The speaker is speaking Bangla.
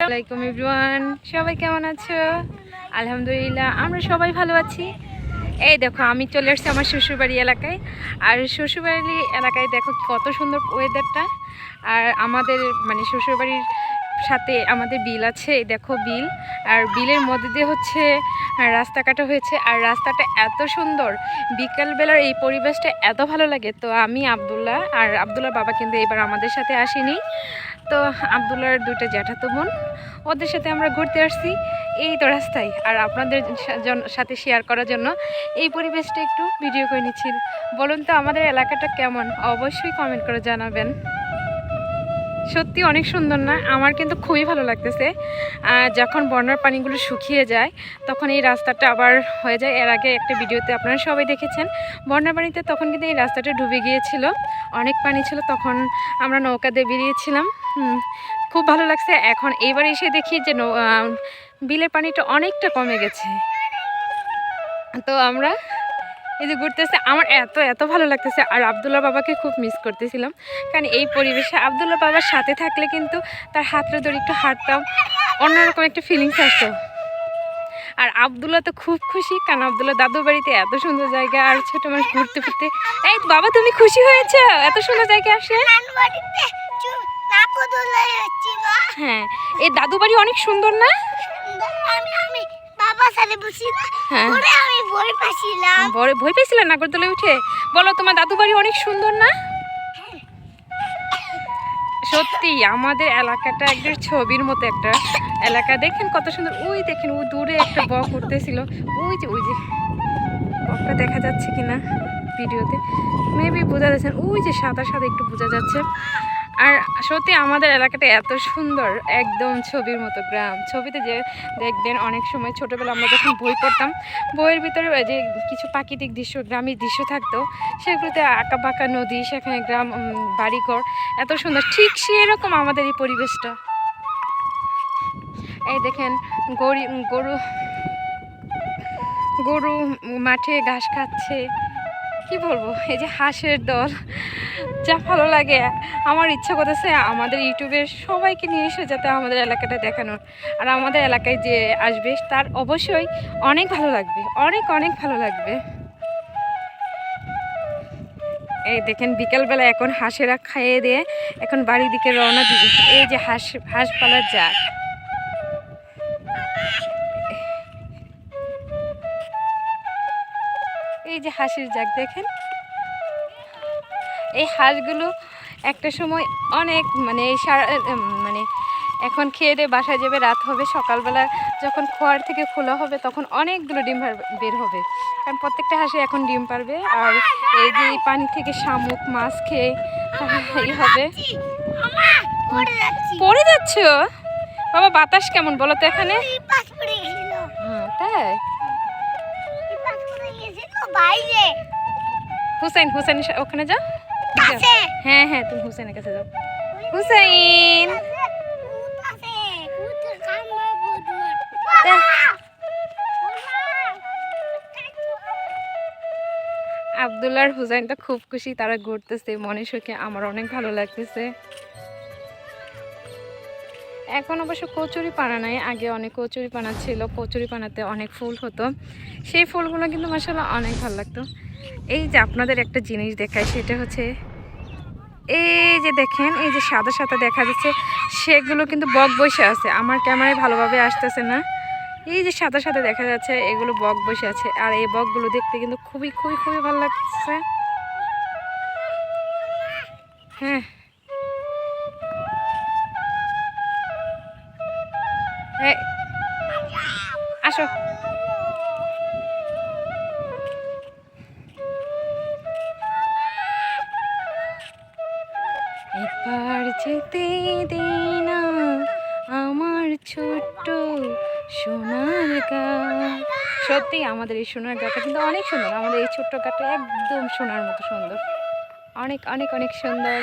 আসসালামাইকুম এভরিওয়ান, সবাই কেমন আছো? আলহামদুলিল্লাহ আমরা সবাই ভালো আছি। এই দেখো আমি চলে আসছি আমার শ্বশুরবাড়ি এলাকায়। আর শ্বশুরবাড়ি এলাকায় দেখো কত সুন্দর ওয়েদারটা। আর আমাদের মানে শ্বশুরবাড়ির সাথে আমাদের বিল আছে, এই দেখো বিল। আর বিলের মধ্যে দিয়ে হচ্ছে রাস্তা কাটা হয়েছে। আর রাস্তাটা এত সুন্দর, বিকালবেলার এই পরিবেশটা এত ভালো লাগে। তো আমি আব্দুল্লাহ আর আব্দুল্লাহর বাবা কিন্তু এবার আমাদের সাথে আসেনি। তো আব্দুল্লাহর দুইটা জ্যাঠাতো বোন, ওদের সাথে আমরা ঘুরতে আসছি এই তো রাস্তায়। আর আপনাদের সাথে শেয়ার করার জন্য এই পরিবেশটা একটু ভিডিও করে নিচ্ছি। বলুন তো আমাদের এলাকাটা কেমন, অবশ্যই কমেন্ট করে জানাবেন। সত্যি অনেক সুন্দর না? আমার কিন্তু খুবই ভালো লাগতেছে। যখন বন্যার পানিগুলো শুকিয়ে যায় তখন এই রাস্তাটা আবার হয়ে যায়। এর আগে একটা ভিডিওতে আপনারা সবাই দেখেছেন, বন্যার পানিতে তখন কিন্তু এই রাস্তাটা ডুবে গিয়েছিল, অনেক পানি ছিল, তখন আমরা নৌকা দিয়ে বেরিয়েছিলাম। খুব ভালো লাগছে। এখন এইবার এসে দেখি যে বিলের পানিটা অনেকটা কমে গেছে। তো আমরা এই যে ঘুরতেছে, আমার এত এত ভালো লাগতেছে। আর আব্দুল্লাহ বাবাকে খুব মিস করতেছিলাম, কারণ এই পরিবেশে আব্দুল্লাহ বাবার সাথে থাকলে কিন্তু তার হাতটা ধরে একটু হাঁটতাম, অন্যরকম একটা ফিলিংস আসতো। আর আব্দুল্লাহ তো খুব খুশি, কারণ আব্দুল্লাহ দাদুর বাড়িতে এত সুন্দর জায়গা, আর ছোট মানুষ ঘুরতে ফিরতে। এই বাবা তুমি খুশি হয়েছো এত সুন্দর জায়গা আসে? হ্যাঁ, এই দাদু বাড়ি অনেক সুন্দর না? ভয় পেয়েছিলেন নাগরদোলায় উঠে? বলো তোমার দাদু বাড়ি অনেক সুন্দর না? সত্যি আমাদের এলাকাটা একদম ছবির মতো একটা এলাকা। দেখেন কত সুন্দর। ওই দেখেন ওই দূরে একটা বক উঠতেছিল, ওই যে বকটা দেখা যাচ্ছে কিনা ভিডিওতে, মেবি বোঝা যাচ্ছে। ওই যে সাদা সাদা একটু বোঝা যাচ্ছে। আর সত্যি আমাদের এলাকাটা এত সুন্দর, একদম ছবির মতো গ্রাম। ছবিতে যে দেখবেন অনেক সময় ছোটোবেলা আমরা যখন বই পড়তাম, বইয়ের ভিতরে যে কিছু প্রাকৃতিক দৃশ্য, গ্রামের দৃশ্য থাকতো, সেগুলোতে আঁকা বাঁকা নদী, সেখানে গ্রাম, বাড়িঘর এত সুন্দর। ঠিক সেরকম আমাদের এই পরিবেশটা। এই দেখেন গরু মাঠে ঘাস খাচ্ছে। কি বলবো, এই যে হাঁসের দল, যা ভালো লাগে। আমার ইচ্ছা করতেছে আমাদের ইউটিউবের সবাইকে নিয়ে এসে যাতে আমাদের এলাকাটা দেখানোর। আর আমাদের এলাকায় যে আসবে তার অবশ্যই অনেক ভালো লাগবে, অনেক অনেক ভালো লাগবে। এই দেখেন বিকালবেলা এখন হাঁসেরা খাইয়ে দিয়ে এখন বাড়ির দিকে রওনা দিবে। এই যে হাঁস পালার জাত, এই যে হাঁসের জাক দেখেন। এই হাঁসগুলো একটা সময় অনেক মানে মানে এখন খেয়ে দিয়ে বাসায় যাবে, রাত হবে, সকালবেলা যখন খোয়ার থেকে খোলা হবে তখন অনেকগুলো ডিম বের হবে, কারণ প্রত্যেকটা হাঁসে এখন ডিম পারবে। আর এই যে পানি থেকে শামুক মাছ খেয়ে এই হবে। পড়ে যাচ্ছ বাবা? বাতাস কেমন বলো তো এখানে? হ্যাঁ তাই। হুসাইন ওখানে যাও। হ্যাঁ হ্যাঁ, তুমি হুসাইনের কাছে যাও। হুসাইন, আব্দুল্লাহ আর হুসাইনটা খুব খুশি, তারা ঘুরতেছে মনে সুখে। আমার অনেক ভালো লাগতেছে। এখন অবশ্য কচুরি পানা নাই, আগে অনেক কচুরি পানা ছিল, কচুরি পানাতে অনেক ফুল হতো, সেই ফুলগুলো কিন্তু মাশাআল্লাহ অনেক ভালো লাগতো। এই যে আপনাদের একটা জিনিস দেখায়, সেটা হচ্ছে এই যে দেখেন, এই যে সাদা সাদা দেখা যাচ্ছে, সেগুলো কিন্তু বক বসে আছে। আমার ক্যামেরায় ভালোভাবে আসতেছে না। এই যে সাদা সাদা দেখা যাচ্ছে, এগুলো বক বসে আছে। আর এই বকগুলো দেখতে কিন্তু খুবই খুবই খুবই ভালো লাগছে। হ্যাঁ, আসো। একবার যেতে দে না আমার ছোট্ট সোনার গাঁ। সত্যি আমাদের এই সোনার গাঁটা কিন্তু অনেক সুন্দর। আমাদের এই ছোট্ট গাঁটা একদম সোনার মতো সুন্দর, অনেক অনেক অনেক সুন্দর।